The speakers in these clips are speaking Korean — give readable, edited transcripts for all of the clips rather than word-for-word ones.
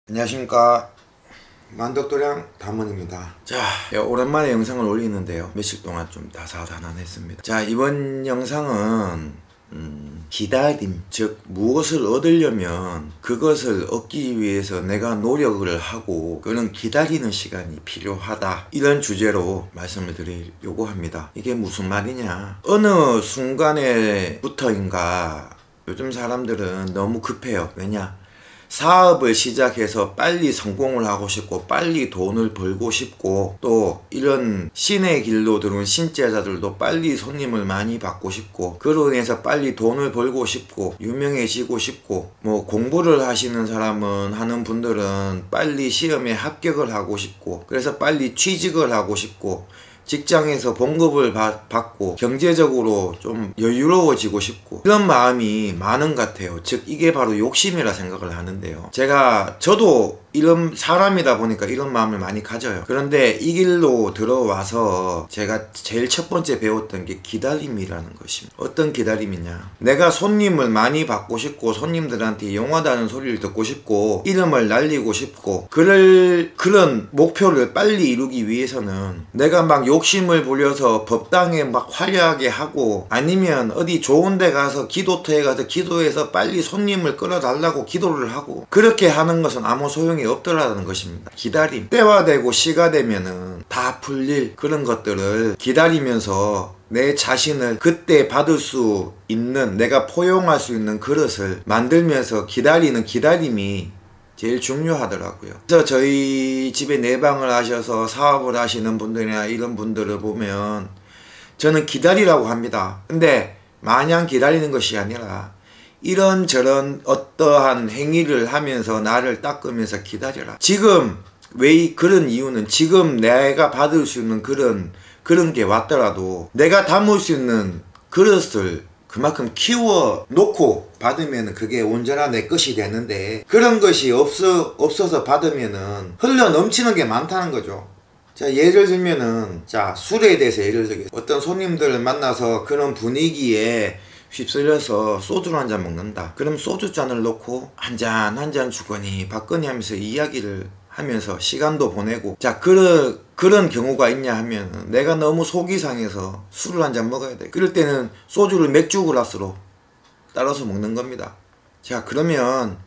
안녕하십니까, 만덕도량 담원입니다. 자, 오랜만에 영상을 올리는데요, 며칠 동안 좀 다사다난했습니다. 자, 이번 영상은 기다림, 즉 무엇을 얻으려면 그것을 얻기 위해서 내가 노력을 하고 그런 기다리는 시간이 필요하다, 이런 주제로 말씀을 드리려고 합니다. 이게 무슨 말이냐, 어느 순간에부터인가 요즘 사람들은 너무 급해요. 왜냐, 사업을 시작해서 빨리 성공을 하고 싶고 빨리 돈을 벌고 싶고, 또 이런 신의 길로 들어온 신제자들도 빨리 손님을 많이 받고 싶고, 그로 인해서 빨리 돈을 벌고 싶고 유명해지고 싶고, 뭐 공부를 하시는 사람은 하는 분들은 빨리 시험에 합격을 하고 싶고, 그래서 빨리 취직을 하고 싶고, 직장에서 봉급을 받고 경제적으로 좀 여유로워지고 싶고, 이런 마음이 많은 것 같아요. 즉 이게 바로 욕심이라 생각을 하는데요, 저도 이런 사람이다 보니까 이런 마음을 많이 가져요. 그런데 이 길로 들어와서 제가 제일 첫 번째 배웠던 게 기다림이라는 것입니다. 어떤 기다림이냐, 내가 손님을 많이 받고 싶고 손님들한테 영화다는 소리를 듣고 싶고 이름을 날리고 싶고, 그런 목표를 빨리 이루기 위해서는 내가 막 욕심을 부려서 법당에 막 화려하게 하고, 아니면 어디 좋은 데 가서 기도터에 가서 기도해서 빨리 손님을 끌어달라고 기도를 하고, 그렇게 하는 것은 아무 소용이 없더라는 것입니다. 기다림, 때와 되고 시가 되면은 다 풀릴 그런 것들을 기다리면서 내 자신을 그때 받을 수 있는, 내가 포용할 수 있는 그릇을 만들면서 기다리는 기다림이 제일 중요하더라고요. 그래서 저희 집에 내방을 하셔서 사업을 하시는 분들이나 이런 분들을 보면 저는 기다리라고 합니다. 근데 마냥 기다리는 것이 아니라 이런저런 어떠한 행위를 하면서 나를 닦으면서 기다려라. 지금 왜 그런 이유는, 지금 내가 받을 수 있는 그런 게 왔더라도 내가 담을 수 있는 그릇을 그만큼 키워 놓고 받으면 그게 온전한 내 것이 되는데, 그런 것이 없어서 받으면은 흘러 넘치는 게 많다는 거죠. 자, 예를 들면은, 자, 술에 대해서 예를 들겠습니다. 어떤 손님들을 만나서 그런 분위기에 휩쓸려서 소주를 한 잔 먹는다. 그럼 소주잔을 놓고 한 잔 주거니 받거니 하면서 이야기를 하면서 시간도 보내고, 자, 그런 경우가 있냐 하면 내가 너무 속이 상해서 술을 한 잔 먹어야 돼. 그럴 때는 소주를 맥주 글라스로 따라서 먹는 겁니다. 자, 그러면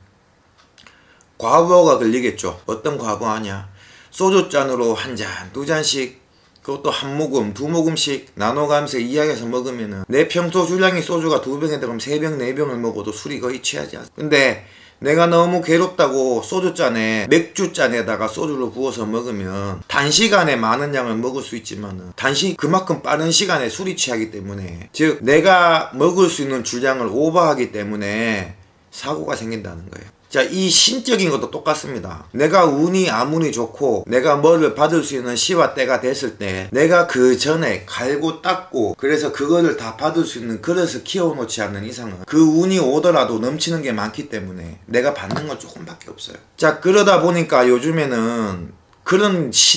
과부하가 걸리겠죠. 어떤 과부하냐, 소주잔으로 한 잔, 두 잔씩, 그것도 한 모금, 두 모금씩 나눠가면서 이야기해서 먹으면은 내 평소 주량이 소주가 2병인데 그럼 3병, 4병을 먹어도 술이 거의 취하지 않습니다. 근데 내가 너무 괴롭다고 소주잔에, 맥주잔에다가 소주를 부어서 먹으면 단시간에 많은 양을 먹을 수 있지만은 그만큼 빠른 시간에 술이 취하기 때문에, 즉 내가 먹을 수 있는 주량을 오버하기 때문에 사고가 생긴다는 거예요. 자, 이 신적인 것도 똑같습니다. 내가 운이 아무리 좋고 내가 뭐를 받을 수 있는 시와 때가 됐을 때, 내가 그 전에 갈고 닦고 그래서 그거를 다 받을 수 있는 그릇을 키워놓지 않는 이상은 그 운이 오더라도 넘치는 게 많기 때문에 내가 받는 건 조금밖에 없어요. 자, 그러다 보니까 요즘에는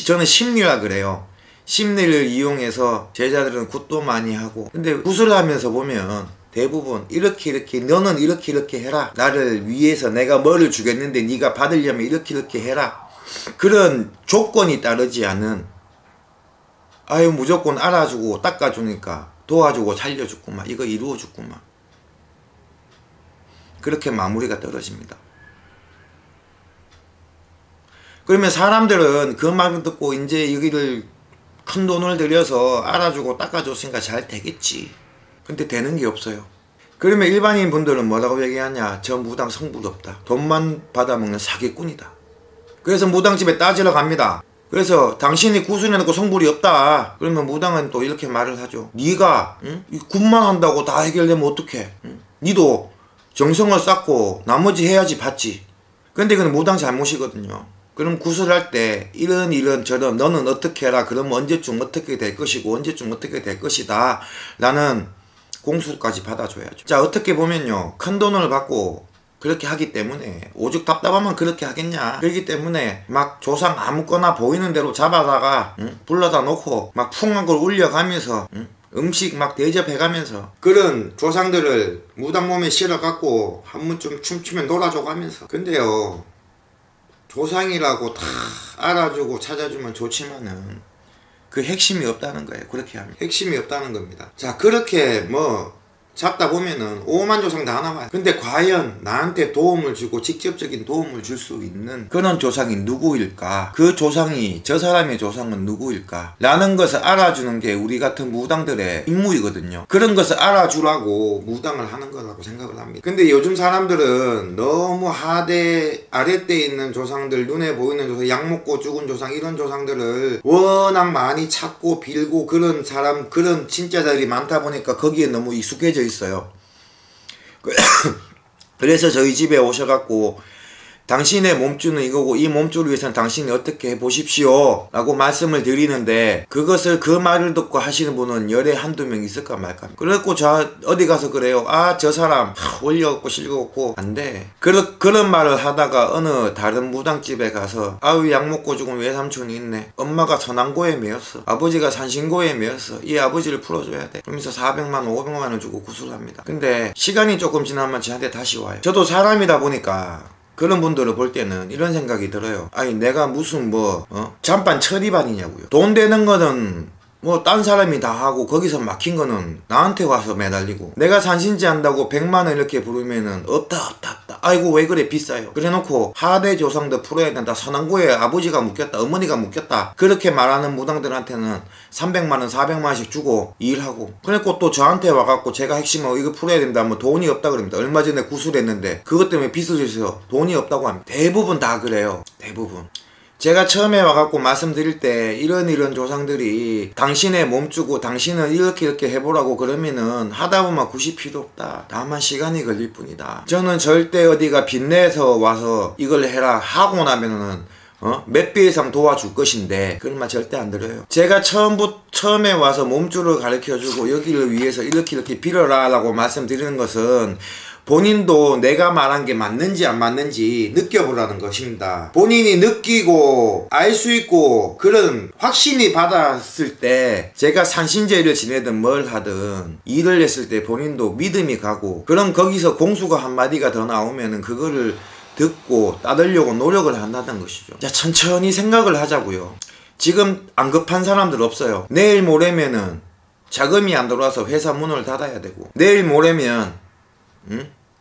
저는 심리라 그래요. 심리를 이용해서 제자들은 굿도 많이 하고, 근데 굿을 하면서 보면 대부분 이렇게 너는 이렇게 해라, 나를 위해서 내가 뭐를 주겠는데 네가 받으려면 이렇게 해라, 그런 조건이 따르지 않은, 아유 무조건 알아주고 닦아주니까 도와주고 살려주구만, 이거 이루어주구만, 그렇게 마무리가 떨어집니다. 그러면 사람들은 그 말을 듣고 이제 여기를 큰 돈을 들여서 알아주고 닦아줬으니까 잘 되겠지. 근데 되는 게 없어요. 그러면 일반인 분들은 뭐라고 얘기하냐, 저 무당 성불이 없다, 돈만 받아먹는 사기꾼이다. 그래서 무당집에 따지러 갑니다. 그래서 당신이 구슬해놓고 성불이 없다 그러면 무당은 또 이렇게 말을 하죠. 네가 굿만 한다고 다 해결되면 어떡해, 니도 정성을 쌓고 나머지 해야지 받지. 근데 그건 무당 잘못이거든요. 그럼 구슬할 때 이런 저런 너는 어떻게 해라, 그러면 언제쯤 어떻게 될 것이고 언제쯤 어떻게 될 것이다 라는 공수까지 받아줘야죠. 자, 어떻게 보면요, 큰 돈을 받고 그렇게 하기 때문에, 오죽 답답하면 그렇게 하겠냐, 그렇기 때문에 막 조상 아무거나 보이는 대로 잡아다가 불러다 놓고 막 풍한 걸 울려가면서 음식 막 대접해가면서 그런 조상들을 무당 몸에 실어갖고 한 번쯤 춤추면 놀아줘가면서. 근데요, 조상이라고 다 알아주고 찾아주면 좋지만은 그 핵심이 없다는 거예요. 그렇게 하면 핵심이 없다는 겁니다. 자, 그렇게 뭐 잡다 보면은 5만 조상 다 나와요. 근데 과연 나한테 도움을 주고 직접적인 도움을 줄 수 있는 그런 조상이 누구일까? 그 조상이, 저 사람의 조상은 누구일까? 라는 것을 알아주는 게 우리 같은 무당들의 임무이거든요. 그런 것을 알아주라고 무당을 하는 거라고 생각을 합니다. 근데 요즘 사람들은 너무 하대 아랫대에 있는 조상들, 눈에 보이는 조상, 약 먹고 죽은 조상, 이런 조상들을 워낙 많이 찾고 빌고 그런 사람, 그런 진짜들이 많다 보니까 거기에 너무 익숙해져 있어요. 그래서 저희 집에 오셔갖고 당신의 몸주는 이거고 이 몸주를 위해서는 당신이 어떻게 해보십시오 라고 말씀을 드리는데, 그것을 그 말을 듣고 하시는 분은 열에 한두 명 있을까 말까. 그래갖고 저 어디 가서 그래요. 아, 저 사람 원리없고 실거없고 안돼. 그런 말을 하다가 어느 다른 무당집에 가서 아유, 약 먹고 죽은 외삼촌이 있네. 엄마가 선안고에 매였어. 아버지가 산신고에 매였어. 이 아버지를 풀어줘야 돼. 그러면서 400만 원 500만 원을 주고 구술을 합니다. 근데 시간이 조금 지나면 저한테 다시 와요. 저도 사람이다 보니까 그런 분들을 볼 때는 이런 생각이 들어요. 아니, 내가 무슨 잠반 처리반이냐고요. 돈 되는 거는 뭐 딴 사람이 다 하고 거기서 막힌 거는 나한테 와서 매달리고, 내가 산신지 한다고 100만 원 이렇게 부르면은 없다. 아이고 왜 그래, 비싸요. 그래놓고 하대 조상도 풀어야 된다. 선안고에 아버지가 묵혔다, 어머니가 묵혔다, 그렇게 말하는 무당들한테는 300만 원 400만 원씩 주고 일하고, 그래갖고 또 저한테 와갖고 제가 핵심은 이거 풀어야 된다 하면 돈이 없다 그럽니다. 얼마 전에 구술했는데 그것 때문에 빚을 져서 돈이 없다고 합니다. 대부분 다 그래요. 대부분. 제가 처음에 와갖고 말씀드릴 때 이런 조상들이 당신의 몸주고 당신은 이렇게 해보라고 그러면은 하다 보면 굳이 필요 없다. 다만 시간이 걸릴 뿐이다. 저는 절대 어디가 빚내서 와서 이걸 해라 하고 나면은 몇 배 이상 도와줄 것인데 그런 말 절대 안 들어요. 제가 처음에 와서 몸주를 가르쳐주고 여기를 위해서 이렇게 빌어라 라고 말씀드리는 것은 본인도 내가 말한 게 맞는지 안 맞는지 느껴보라는 것입니다. 본인이 느끼고 알 수 있고 그런 확신이 받았을 때 제가 산신제를 지내든 뭘 하든 일을 했을 때 본인도 믿음이 가고, 그럼 거기서 공수가 한마디가 더 나오면은 그거를 듣고 따르려고 노력을 한다는 것이죠. 자, 천천히 생각을 하자고요. 지금 안 급한 사람들 없어요. 내일 모레면은 자금이 안 들어와서 회사 문을 닫아야 되고, 내일 모레면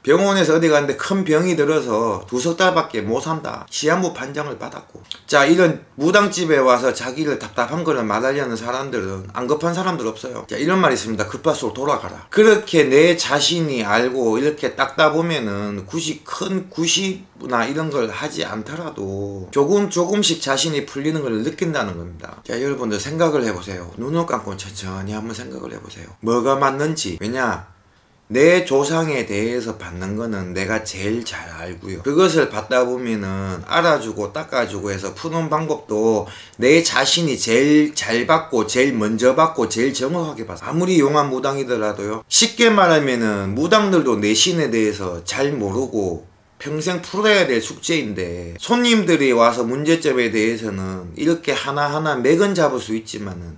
병원에서 어디 갔는데 큰 병이 들어서 2-3 달밖에 못 산다. 시한부 판정을 받았고. 자, 이런 무당집에 와서 자기를 답답한 거를 말하려는 사람들은 안 급한 사람들 없어요. 자, 이런 말이 있습니다. 급할수록 돌아가라. 그렇게 내 자신이 알고 이렇게 닦다 보면은 굳이 큰 구시나 이런 걸 하지 않더라도 조금씩 자신이 풀리는 걸 느낀다는 겁니다. 자, 여러분들 생각을 해보세요. 눈을 감고 천천히 한번 생각을 해보세요. 뭐가 맞는지. 왜냐? 내 조상에 대해서 받는 거는 내가 제일 잘 알고요. 그것을 받다 보면은 알아주고 닦아주고 해서 푸는 방법도 내 자신이 제일 잘 받고 제일 먼저 받고 제일 정확하게 받아. 아무리 용한 무당이더라도요. 쉽게 말하면은 무당들도 내 신에 대해서 잘 모르고 평생 풀어야 될 숙제인데, 손님들이 와서 문제점에 대해서는 이렇게 하나하나 맥은 잡을 수 있지만은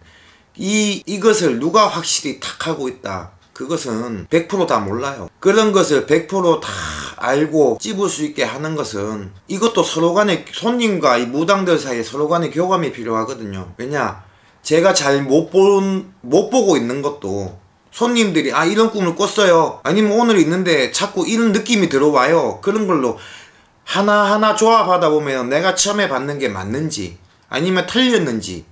이것을 누가 확실히 탁 하고 있다, 그것은 100% 다 몰라요. 그런 것을 100% 다 알고 찝을 수 있게 하는 것은, 이것도 서로 간에 손님과 이 무당들 사이에 서로 간에 교감이 필요하거든요. 왜냐? 제가 잘 못 보고 있는 것도 손님들이 이런 꿈을 꿨어요, 아니면 오늘 있는데 자꾸 이런 느낌이 들어와요, 그런 걸로 하나하나 조합하다 보면 내가 처음에 받는 게 맞는지 아니면 틀렸는지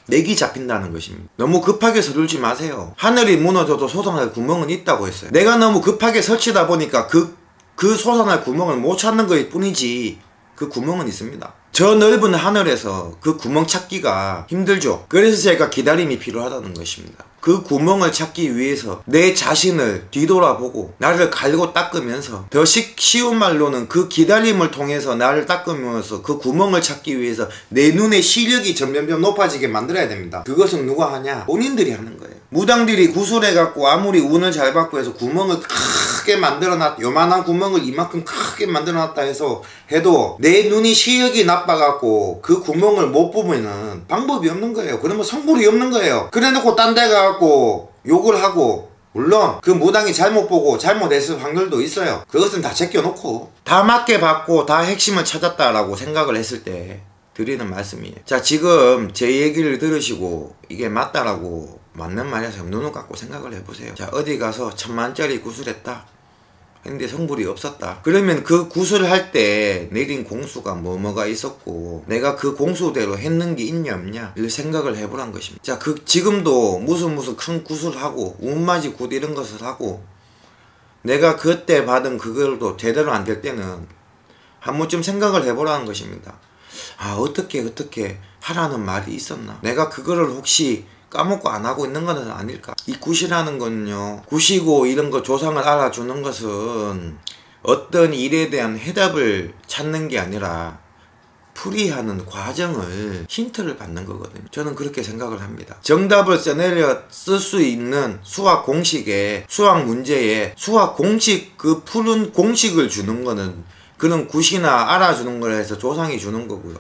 맥이 잡힌다는 것입니다. 너무 급하게 서둘지 마세요. 하늘이 무너져도 솟아날 구멍은 있다고 했어요. 내가 너무 급하게 설치다 보니까 그 솟아날 구멍을 못 찾는 것일 뿐이지 그 구멍은 있습니다. 저 넓은 하늘에서 그 구멍 찾기가 힘들죠. 그래서 제가 기다림이 필요하다는 것입니다. 그 구멍을 찾기 위해서 내 자신을 뒤돌아보고 나를 갈고 닦으면서, 더 쉬운 말로는 그 기다림을 통해서 나를 닦으면서 그 구멍을 찾기 위해서 내 눈의 시력이 점점 높아지게 만들어야 됩니다. 그것은 누가 하냐? 본인들이 하는 거예요. 무당들이 구술해갖고 아무리 운을 잘 받고 해서 구멍을 크게 만들어놨다, 요만한 구멍을 이만큼 크게 만들어놨다 해도 내 눈이 시력이 나빠갖고 그 구멍을 못 보면은 방법이 없는 거예요. 그러면 성불이 없는 거예요. 그래놓고 딴 데 가갖고 욕을 하고 물론 그 무당이 잘못 보고 잘못했을 확률도 있어요. 그것은 다 제껴놓고 다 맞게 받고 다 핵심을 찾았다라고 생각을 했을 때 드리는 말씀이에요. 자, 지금 제 얘기를 들으시고 이게 맞다라고 맞는 말이라서 눈을 감고 생각을 해보세요. 자, 어디 가서 1000만짜리 구슬했다 했는데 성불이 없었다. 그러면 그 구슬할 때 내린 공수가 뭐가 있었고 내가 그 공수대로 했는 게 있냐 없냐 이 생각을 해보란 것입니다. 자, 지금도 무슨 큰 구슬하고 운맞이 굿 이런 것을 하고 내가 그때 받은 그걸도 제대로 안 될 때는 한 번쯤 생각을 해보라는 것입니다. 아, 어떻게 하라는 말이 있었나? 내가 그거를 혹시 까먹고 안 하고 있는 건 아닐까? 이 굿이라는 건요, 굿이고 이런 거 조상을 알아주는 것은 어떤 일에 대한 해답을 찾는 게 아니라 풀이하는 과정을 힌트를 받는 거거든요. 저는 그렇게 생각을 합니다. 정답을 써내려 쓸 수 있는 수학 공식에, 수학 문제에 수학 공식 그 푸는 공식을 주는 거는 그런 굿이나 알아주는 거라 해서 조상이 주는 거고요.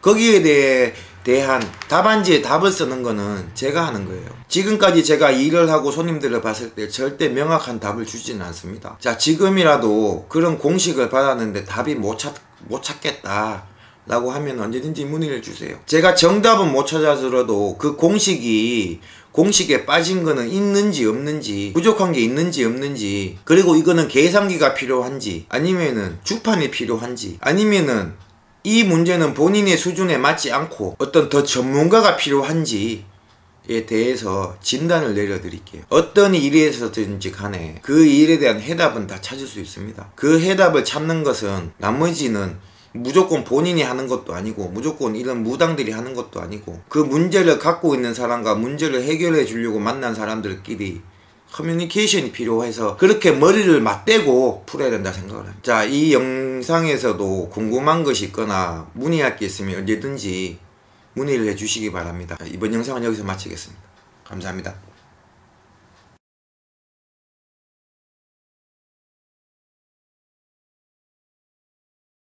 거기에 대한 답안지에 답을 쓰는 거는 제가 하는 거예요. 지금까지 제가 일을 하고 손님들을 봤을 때 절대 명확한 답을 주지는 않습니다. 자, 지금이라도 그런 공식을 받았는데 답이 못 찾겠다 라고 하면 언제든지 문의를 주세요. 제가 정답은 못 찾아서라도 그 공식에 빠진 거는 있는지 없는지, 부족한 게 있는지 없는지, 그리고 이거는 계산기가 필요한지, 아니면은 주판이 필요한지, 아니면은 이 문제는 본인의 수준에 맞지 않고 어떤 더 전문가가 필요한지에 대해서 진단을 내려드릴게요. 어떤 일에서든지 간에 그 일에 대한 해답은 다 찾을 수 있습니다. 그 해답을 찾는 것은 나머지는 무조건 본인이 하는 것도 아니고 무조건 이런 무당들이 하는 것도 아니고 그 문제를 갖고 있는 사람과 문제를 해결해 주려고 만난 사람들끼리 커뮤니케이션이 필요해서 그렇게 머리를 맞대고 풀어야 된다 생각을 합니다. 자, 이 영상에서도 궁금한 것이 있거나 문의할 게 있으면 언제든지 문의를 해주시기 바랍니다. 이번 영상은 여기서 마치겠습니다. 감사합니다.